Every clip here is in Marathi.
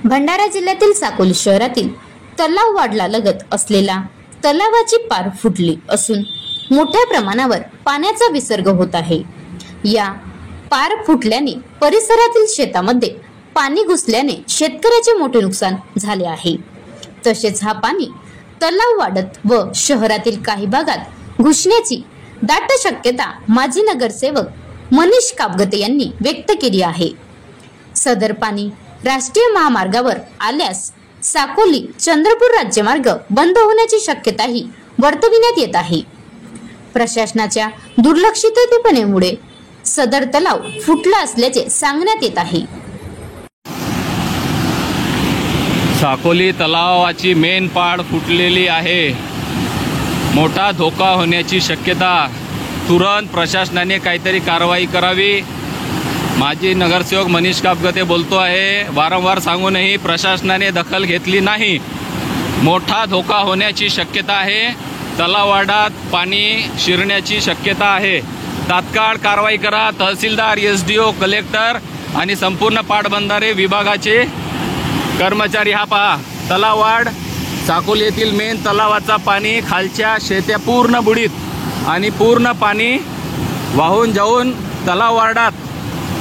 भंडारा जिल्ह्यातील साकोली शहरातील तलाववाडला लगत असलेला तलावाची पार फुटली असून मोठ्या प्रमाणावर पाण्याचा विसर्ग होत आहे। या पार फुटल्याने परिसरातील शेतामध्ये पाणी घुसल्याने शेतकऱ्याचे मोठे नुकसान झाले आहे। तसेच हा पाणी तलाव वाढत व शहरातील काही भागात घुसण्याची दाट शक्यता माजी नगरसेवक मनीष कापगते यांनी व्यक्त केली आहे। सदर पाणी राष्ट्रीय महामार्गावर आल्यास साकोली चंद्रपूर राज्यमार्ग बंद होण्याची शक्यताही वर्तविण्यात येत आहे। प्रशासनाच्या दुर्लक्षितपणामुळे सदर तलाव फुटला असल्याचे सांगण्यात येत आहे। साकोली तलावाची मेन पाड फुटलेली आहे। मोठा धोका होण्याची शक्यता, तुरंत प्रशासनाने काहीतरी कारवाई करावी। माजी नगरसेवक मनीष कापगते बोलतो आहे, वारंवार सांगूनही प्रशासनाने दखल घेतली नाही। मोठा धोका होण्याची शक्यता आहे। तलावाडात पाणी शिरण्याची शक्यता आहे। तात्काळ कारवाई करा। तहसीलदार, SDO, कलेक्टर आणि संपूर्ण पाटबंधारे विभागाचे कर्मचारी। हा पहा, तलावाड साकोली येथील मेन तलावाचा पाणी खालच्या शेत्या पूर्ण बुडीत आणि पूर्ण पाणी वाहून जाऊन तलावाडात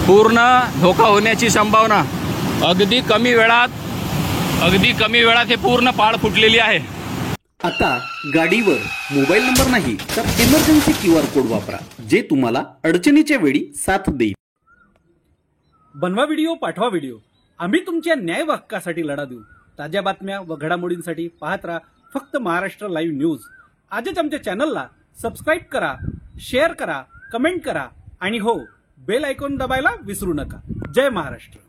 पूर्ण धोका होण्याची संभावना। अगदी कमी वेळात हे पूर्ण पाड फुटलेली आहे। आता गाडीवर मोबाईल नंबर नाही तर इमर्जन्सी QR कोड वापरा, जे तुम्हाला अडचणीच्या वेळी साथ देईल। बनवा व्हिडिओ, पाठवा व्हिडिओ, आम्ही तुमच्या न्याय हक्कासाठी लढा देऊ। ताज्या बातम्या व घडामोडींसाठी पाहत राहा फक्त महाराष्ट्र लाईव्ह न्यूज। आजच आमच्या चॅनलला सबस्क्राईब करा, शेअर करा, कमेंट करा आणि हो, बेल आयकॉन दबायला विसरू नका। जय महाराष्ट्र।